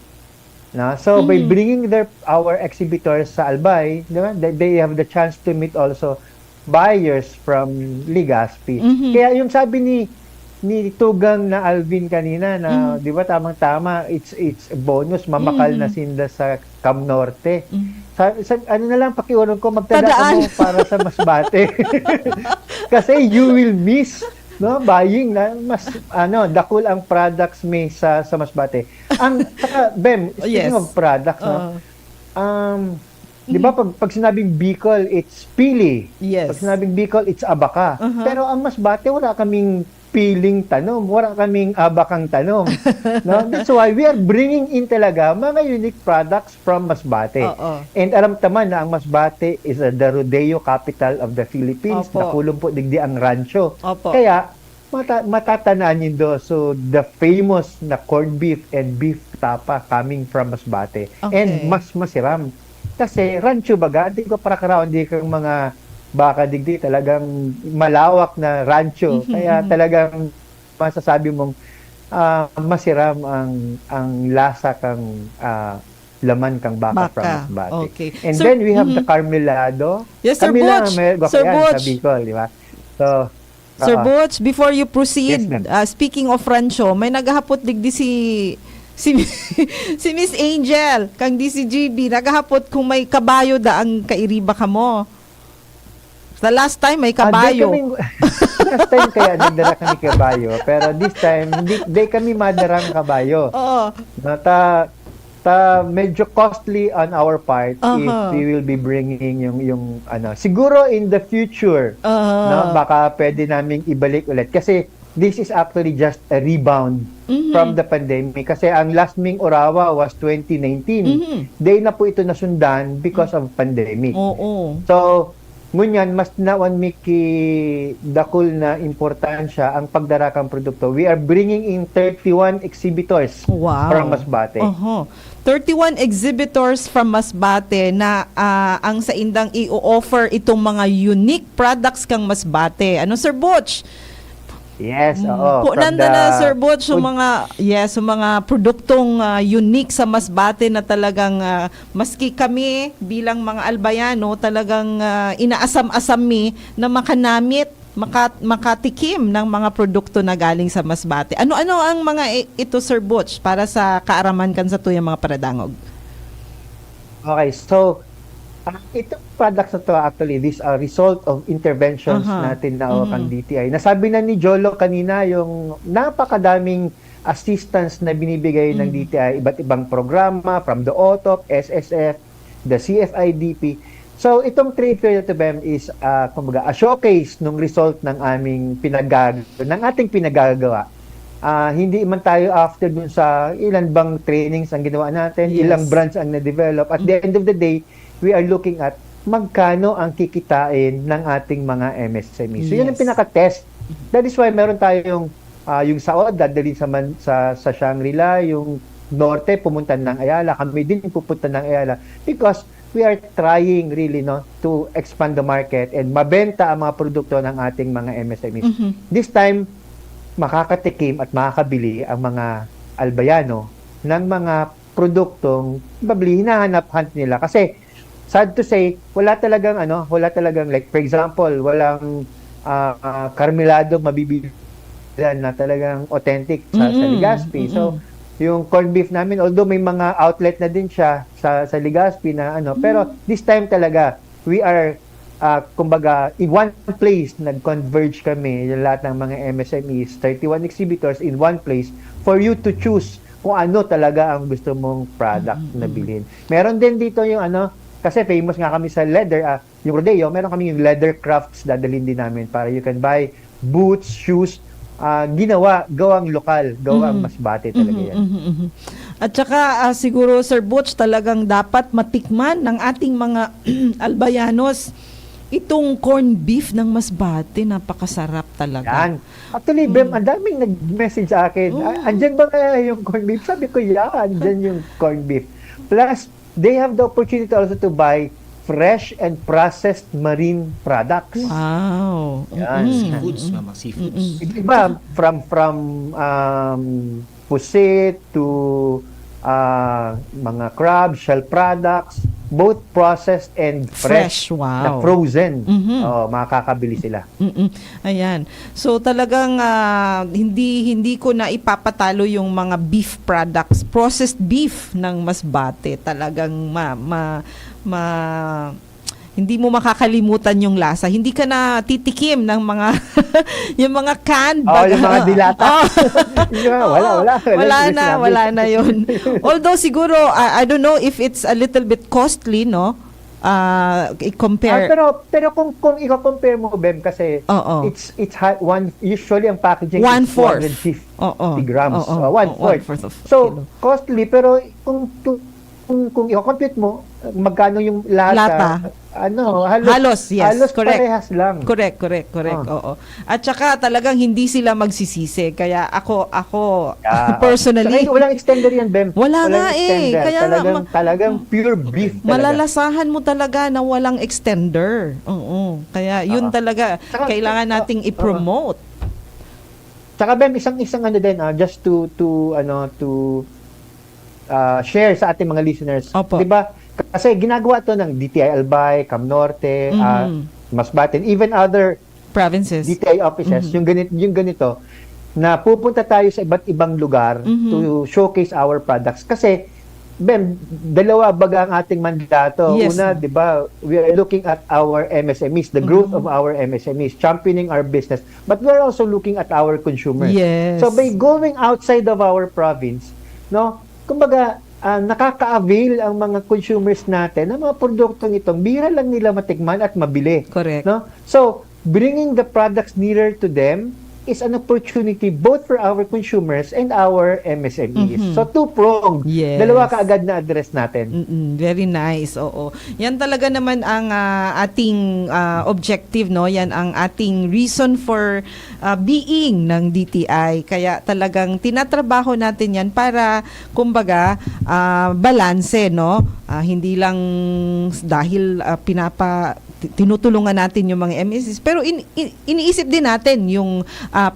Na? So by bringing our exhibitors sa Albay, 'di ba? They have the chance to meet also buyers from Legazpi. Kaya yung sabi ni Tugang na Alvin kanina na 'di ba tamang-tama, it's a bonus mamakal na sinda sa Cam Norte. Ano na lang pakiuron ko magtada mo para sa Masbate. Kasi you will miss buying na mas dakul ang products may sa Masbate. Ang Bem, speaking of products, di ba pag sinabing Bicol, it's pili. Yes. Pag sinabing Bicol, it's abaka. Pero ang Masbate, wala kaming piling tanom, wala kaming abakang tanom. No? That's why we are bringing in talaga mga unique products from Masbate. And alam taman na ang Masbate is the rodeo capital of the Philippines. Nakulong po digdi ang rancho. Kaya matatanaan yun do. So the famous na corned beef and beef tapa coming from Masbate. And mas masiram. Kasi rancho baga, hindi ko para karaon, hindi kang mga baka digdi, talagang malawak na rancho. Kaya talagang masasabi mong masiram ang lasa kang laman kang baka from Masbate. Okay. And then we have the Carmelado. Yes, Sir Kami lang Butch. may Sir sa Butch. Bicol, di ba? So, Sir ah, Butch, before you proceed, Yes, ma'am. speaking of rancho, may naghahapot digdi si si Miss Angel kang DCGB naghahapot kung may kabayo da ang kairiba ka mo. The last time may kabayo. Last time kaya nagdala kami kabayo, pero this time hindi kami madarang kabayo. Oo. Na medyo costly on our part if we will be bringing yung ano. Siguro in the future, no, baka pwede naming ibalik ulit kasi this is actually just a rebound from the pandemic kasi ang last ming Orawa was 2019. Day na po ito nasundan because of pandemic. Oo. So, ngunyan, mas nawan miki dakul na importansya ang pagdarakang produkto. We are bringing in 31 exhibitors Wow. from Masbate. 31 exhibitors from Masbate na ang sa indang i-offer itong mga unique products kang Masbate. Ano, Sir Butch? Yes, oo. Po, From nanda na, the Sir Butch, yung food- mga produktong unique sa Masbate na talagang maski kami bilang mga albayano talagang inaasam-asam mi na makanamit, makatikim ng mga produkto na galing sa Masbate. Ano-ano ang mga ito, Sir Butch, para sa kaaraman kan sa tuyang mga paradangog? Okay, so itong products na to actually, these are result of interventions natin na kang DTI. Nasabi na ni Jolo kanina yung napakadaming assistance na binibigay ng DTI, iba't ibang programa from the OTOP, SSF, the CFIDP. So itong trade fair na to, Bem, is kumbaga a showcase ng result ng ating pinagagawa. Hindi man tayo after dun sa ilan bang trainings ang ginawa natin, Yes. ilang branch ang na-develop. At the end of the day, we are looking at magkano ang kikitain ng ating mga MSME. So yun ang Yes. pinaka-test. That is why meron tayong yung saod dadalhin sa Shangri-La, yung norte pumunta ng Ayala, kami din pupunta ng Ayala because we are trying really to expand the market and mabenta ang mga produkto ng ating mga MSMEs. This time makakatikim at makakabili ang mga albayano ng mga produktong probably hinahanap-hanap nila kasi sad to say wala talagang like for example walang karmelado mabibili na talagang authentic sa Legazpi. So yung corned beef namin although may mga outlet na din siya sa Legazpi na pero this time talaga we are kumbaga, in one place, nag-converge kami, yung lahat ng mga MSMEs, 31 exhibitors in one place, for you to choose kung ano talaga ang gusto mong product na bilhin. Meron din dito yung kasi famous nga kami sa leather, yung Rodeo, meron kami yung leather crafts, dadalhin din namin para you can buy boots, shoes, gawang lokal, gawang Masbate talaga yan. At saka siguro, Sir Butch, talagang dapat matikman ng ating mga albayanos itong corned beef ng Masbate, napakasarap talaga. Yan. Actually, Bem, ang daming nag-message sa akin. Andyan ba kaya yung corned beef? Sabi ko, andyan yung corned beef. Plus, they have the opportunity also to buy fresh and processed marine products. Wow. Yan. Seafoods, mga seafoods. Iba, from pusit to mga crab, shell products, both processed and fresh, Wow. na frozen. Makakabili sila. Ayan. So talagang hindi ko na ipapatalo yung mga beef products, processed beef ng Masbate. Talagang hindi mo makakalimutan yung lasa. Hindi ka na titikim ng mga yung mga canned Yung mga dilata. Wala na yun. Although siguro I don't know if it's a little bit costly, no? I-compare. Pero kung i-compare mo, Bem, kasi usually ang packaging is 150 grams. 1/4. So, costly, pero kung i-compute mo, magkano yung lata? Halos, yes. Halos Correct. parehas lang. Correct. Oo. At saka talagang hindi sila magsisisi. Kaya ako personally, Saka walang extender yan, Bem. Wala nga extender. Kaya talagang pure beef talaga. malalasahan mo talaga na walang extender. Oo. Kaya yun talaga Saka, kailangan nating i-promote. Saka, Bem, isang din, just to share sa ating mga listeners. Opo. 'Di ba? Kasi ginagawa 'to ng DTI Albay, Cam Norte, Masbate, even other Provinces. DTI offices, yung ganito, na pupunta tayo sa iba't ibang lugar to showcase our products. Kasi, Ben, dalawa baga ang ating mandato. Yes. Una, di ba, we are looking at our MSMEs, the growth of our MSMEs, championing our business. But we are also looking at our consumers. Yes. So, by going outside of our province, no, kumbaga, nakaka-avail ang mga consumers natin ng mga produktong itong bira lang nila matikman at mabili. Correct. No? So, bringing the products nearer to them is an opportunity both for our consumers and our MSMEs. So, two-pronged. Yes. Dalawa kaagad na address natin. Very nice. Oo. Yan talaga naman ang ating objective, no? Yan ang ating reason for being ng DTI. Kaya talagang tinatrabaho natin yan para kumbaga balanse, no? Hindi lang dahil tinutulungan natin yung mga MSCs, pero iniisip din natin yung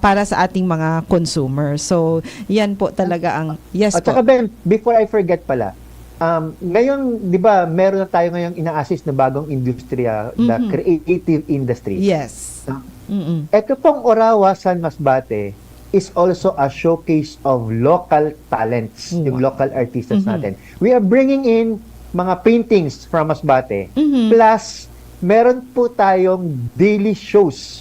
para sa ating mga consumers. So, yan po talaga ang yes At po. saka Ben, before I forget pala, ngayon, di ba, meron na tayo ngayong ina-assist na bagong industriya, the creative industry. Yes. Ito pong Orawa San Masbate is also a showcase of local talents, yung local artisans natin. We are bringing in mga paintings from Masbate, plus meron po tayong daily shows.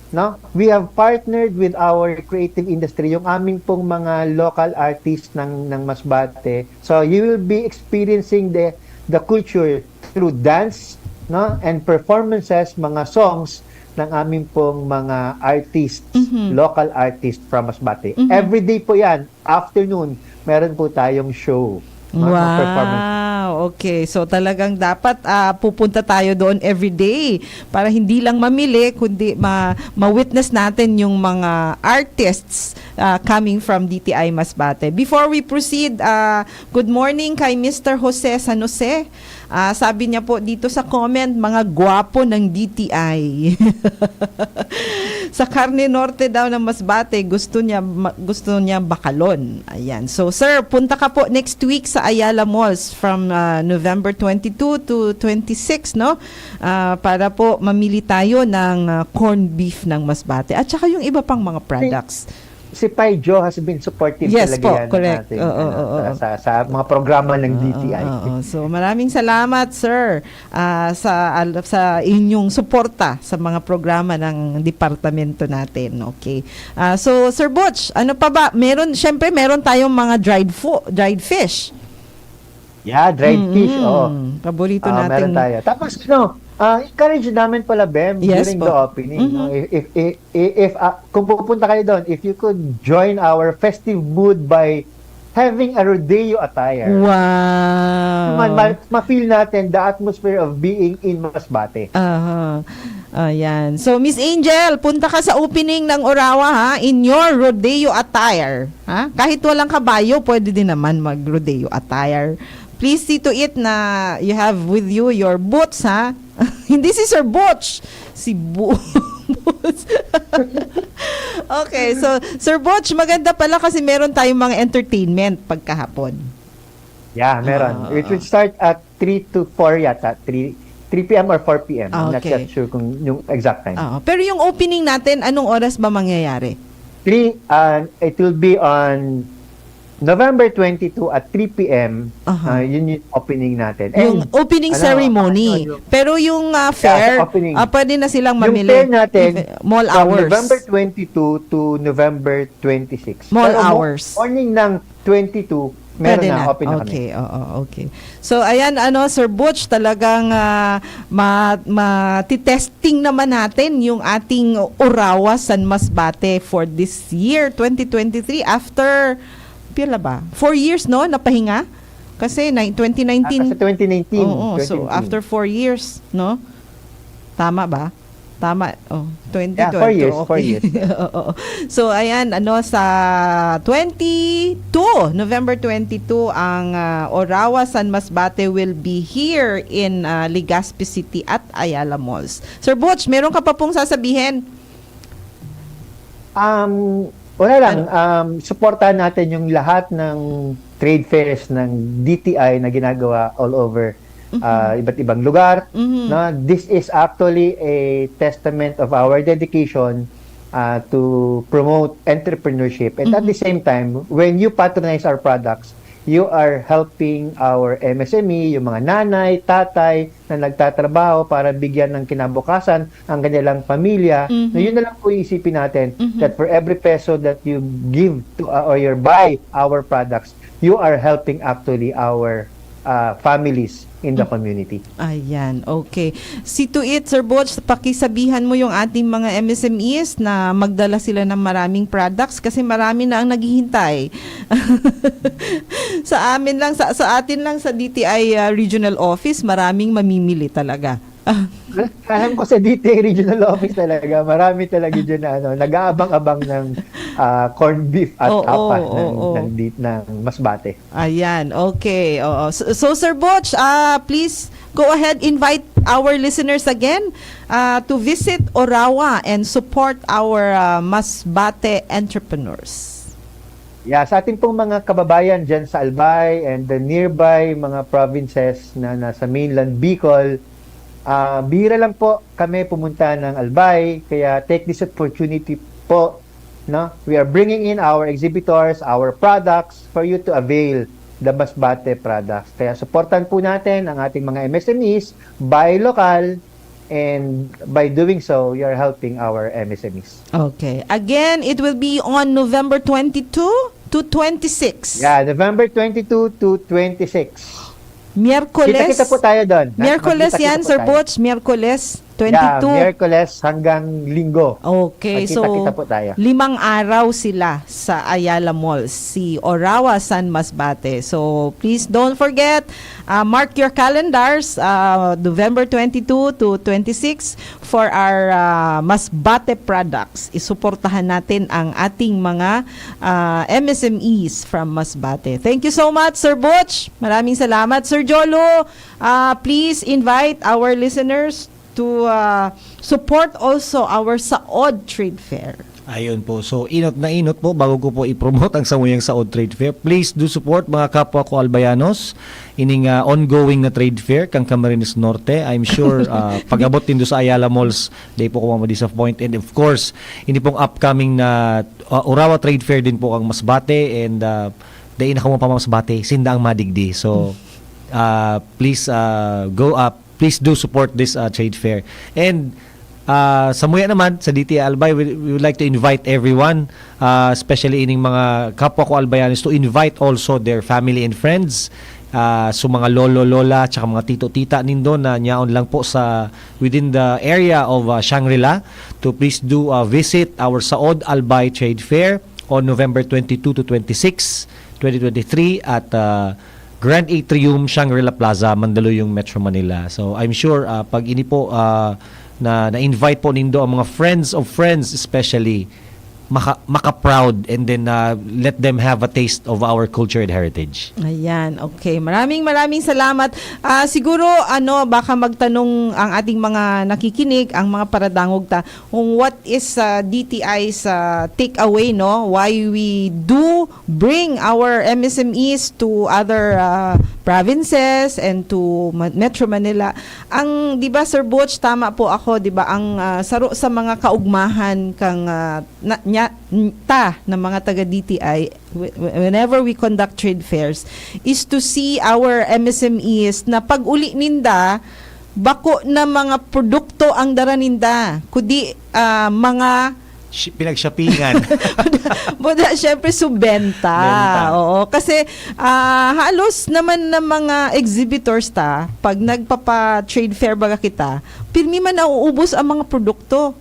No? We have partnered with our creative industry, yung aming pong mga local artists ng Masbate. So you will be experiencing the culture through dance, no, and performances, mga songs ng aming pong mga artists, local artists from Masbate. Every day po yan, afternoon, meron po tayong show. Mga performance. Wow, okay. So talagang dapat pupunta tayo doon every day para hindi lang mamili kundi ma-witness natin yung mga artists coming from DTI Masbate. Before we proceed, good morning kay Mr. Jose San Jose. Sabi niya po dito sa comment, mga gwapo ng DTI. Sa Carne Norte daw ng Masbate, gusto niya Bakalon. Ayan. So sir, punta ka po next week sa Ayala Malls from November 22 to 26, no? Para po mamili tayo ng corned beef ng Masbate at saka yung iba pang mga products. Si Pai Jo has been supportive Yes talaga po, yan correct. natin, sa mga programa ng DTI. So maraming salamat sir sa inyong suporta sa mga programa ng departamento natin. Okay. So Sir Butch, ano pa ba? Syempre meron tayong mga dried fish. Yeah, dried fish. Paborito natin. Meron tayo. Tapos, encourage namin pala, Bem, Yes during po. the opening. No? If kung pupunta kayo doon, if you could join our festive mood by having a rodeo attire, Wow. ma-feel natin the atmosphere of being in Masbate. Ayan. So Miss Angel, punta ka sa opening ng Orawa ha, in your rodeo attire. Ha? Kahit walang kabayo, pwede din naman mag-rodeo attire. Please see to it na you have with you your boots, ha? Hindi si Sir Butch. Si Boots. Okay, so Sir Butch, maganda pala kasi meron tayong mga entertainment pagkahapon. Yeah, meron. It will start at 3 to 4 yata. 3 p.m. or 4 p.m. I'm not Okay. yet sure kung yung exact time. Pero yung opening natin, anong oras ba mangyayari? It will be on November 22 at 3 p.m. Yun yung opening natin. Yung opening ceremony. Pero yung fair, sa opening. pwede na silang mamili. Yung fair natin, mall from hours. November 22 to November 26. Mall Pero hours. Morning ng 22, meron Pwede na, open na kami. Okay, okay. So, ayan, Sir Butch, talagang matitesting naman natin yung ating Orawa San Masbate for this year, 2023, after, pila ba? 4 years, no? Napahinga? Kasi 2019. Kasi 2019. Oo, so 2019. after 4 years, no? Tama ba? Tama. 2020. Yeah, 4 years, okay. 4 years. Oo. So, ayan, sa November 22, ang Orawa San Masbate will be here in Legazpi City at Ayala Malls. Sir Butch, meron ka pa pong sasabihin? Wala lang. Supportahan natin yung lahat ng trade fairs ng DTI na ginagawa all over iba't ibang lugar. No? This is actually a testament of our dedication to promote entrepreneurship. And at the same time, when you patronize our products, you are helping our MSME, yung mga nanay, tatay na nagtatrabaho para bigyan ng kinabukasan ang kanilang pamilya. Na yun na lang po isipin natin that for every peso that you give to or you buy our products, you are helping actually our families in the community. Ayan, okay. See to it, Sir Butch, pakisabihan mo yung ating mga MSMEs na magdala sila ng maraming products kasi marami na ang naghihintay. Sa amin lang, sa atin lang sa DTI Regional Office, maraming mamimili talaga. Alam ko sa DTI Regional Office talaga, marami talaga dyan na nag-aabang-abang ng corned beef at tapa ng Masbate. Ayan, okay. Oo. So Sir Butch, please go ahead, invite our listeners again to visit Orawa and support our Masbate entrepreneurs. Yeah, sa ating pong mga kababayan dyan sa Albay and the nearby mga provinces na nasa mainland Bicol, bihira lang po kami pumunta ng Albay, kaya take this opportunity po, no? We are bringing in our exhibitors, our products for you to avail the Masbate products. Kaya supportan po natin ang ating mga MSMEs, buy local, and by doing so, you are helping our MSMEs. Okay. Again, it will be on November 22 to 26. Yeah, November 22 to 26. Miyerkules. Kita-kita po tayo doon. Miyerkules Magkita-kita yan, po Sir tayo. Butch. Miyerkules 22. Yeah, Miyerkules hanggang Linggo. Okay, so Magkita-kita po tayo. 5 araw sila sa Ayala Mall, si Orawa, San Masbate. So please don't forget, mark your calendars, November 22 to 26 for our Masbate products. Isuportahan natin ang ating mga MSMEs from Masbate. Thank you so much, Sir Butch. Maraming salamat. Sir Jolo, please invite our listeners to support also our Saod Trade Fair. Ayun po. So, inot na inot po bago ko po i-promote ang samuyang Saod Trade Fair. Please do support mga kapwa ko Albayanos ining ongoing na trade fair kang Camarines Norte. I'm sure pag-abot din do sa Ayala Malls, di po ko ma-disappoint. And of course, hindi pong upcoming na Orawa Trade Fair din po ang Masbate and dahil na mo pa Masbate, sinda ang madigdi. So, please go up. Please do support this trade fair. And sa muya naman, sa DTI Albay, we would like to invite everyone, especially ining mga kapwa ko Albayanos, to invite also their family and friends. So mga lolo, lola, tsaka mga tito, tita nindo na nyaon lang po sa within the area of Shangri-La to please do visit our Saod Albay Trade Fair on November 22 to 26, 2023 at Grand Atrium, Shangri-La Plaza, Mandaluyong, Metro Manila. So I'm sure pag ini po na-invite po nindo ang mga friends of friends especially, maka-proud and then let them have a taste of our culture and heritage. Ayan, okay. Maraming salamat. Siguro, baka magtanong ang ating mga nakikinig, ang mga paradangog kung what is DTI's takeaway, no? Why we do bring our MSMEs to other provinces and to Metro Manila. Ang, di ba, Sir Butch, tama po ako, di ba, ang saro sa mga kaugmahan kang na mga taga DTI whenever we conduct trade fairs is to see our MSMEs na pag uli ninda bako na mga produkto ang dara ninda kudi mga Pinagshopingan. Buda, syempre subenta. Oo, kasi halos naman ng mga exhibitors pag nagpapa-trade fair baga kita, pirmi man nauubos ang mga produkto.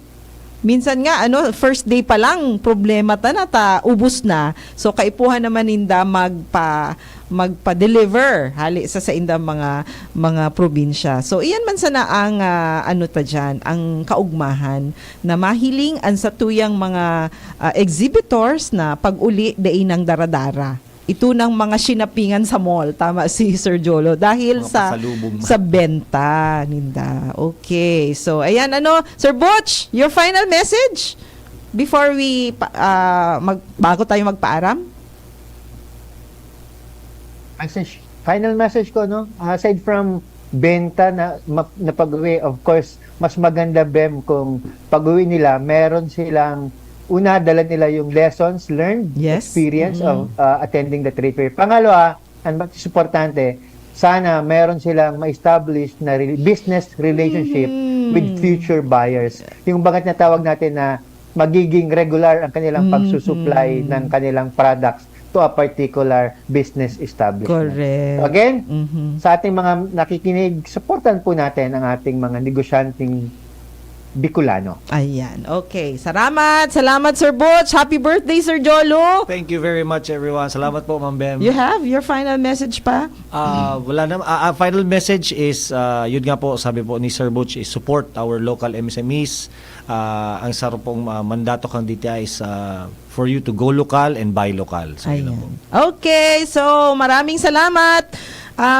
Minsan nga first day pa lang problema ubos na. So kaipuhan naman ninda magpa-deliver hali sa inda mga probinsya. So iyan man sana ang diyan, ang kaugmahan na mahiling ang satuyang mga exhibitors na pag-uli dain ng daradara. Ito ng mga sinapingan sa mall, tama si Sir Jolo, dahil sa benta ninda. Okay, so ayan Sir Butch, your final message before we bago tayo magpaaram? Final message ko, aside from benta na pag-uwi. Of course, mas maganda, Bem, kung pag-uwi nila, meron silang dala nila yung lessons learned, Yes. experience of attending the trade fair. Pangalawa, ang mas importante, sana meron silang ma-establish na business relationship with future buyers. Yung bakit natawag natin na magiging regular ang kanilang pagsusupply ng kanilang products to a particular business establishment. Correct. So again, Mhm. sa ating mga nakikinig, supportan po natin ang ating mga negosyanteng Bicolano. Ayan. Okay. Salamat. Salamat, Sir Butch. Happy birthday, Sir Jolo. Thank you very much, everyone. Salamat po, Ma'am Bem. You have your final message pa? Wala na. Final message is, yun nga po, sabi po ni Sir Butch, is support our local MSMEs. Ang sarap pong mandato kang DTI is for you to go local and buy local. So, yun lang po. Ayan. Okay. So, maraming salamat.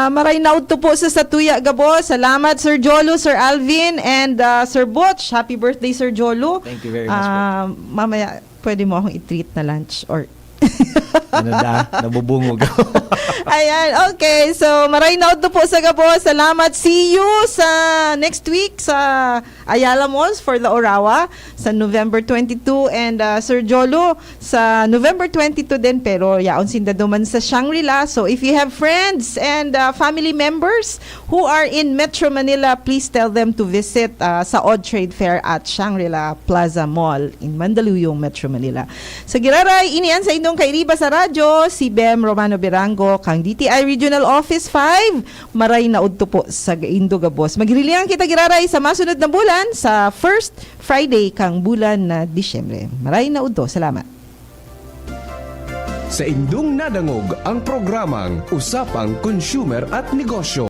Maray naud to po sa Satuya Gabo. Salamat, Sir Jolo, Sir Alvin, and Sir Butch. Happy birthday, Sir Jolo. Thank you very much po. Mamaya, pwede mo akong i-treat na lunch or Ano nabubungog. Ayan, okay. So, maray naud to po sa Gabo. Salamat. See you sa next week sa Ayala Malls for the Orawa sa November 22 and Sir Jolo sa November 22 din pero yaon sinda duman sa Shangri-La. So, if you have friends and family members who are in Metro Manila, please tell them to visit sa Odd Trade Fair at Shangri-La Plaza Mall in Mandaluyong, Metro Manila. So, giraray, inian sa inyong kairiba sa radyo, si Bem Romano Birango, kang DTI Regional Office 5, maray na udto po sa Indo Gabos. Magiriliang kita giraray sa masunod na bulan sa first Friday kang bulan na Disyembre. Maray na udto. Salamat. Sa indong nadangog ang programang Usapang Consumer at Negosyo.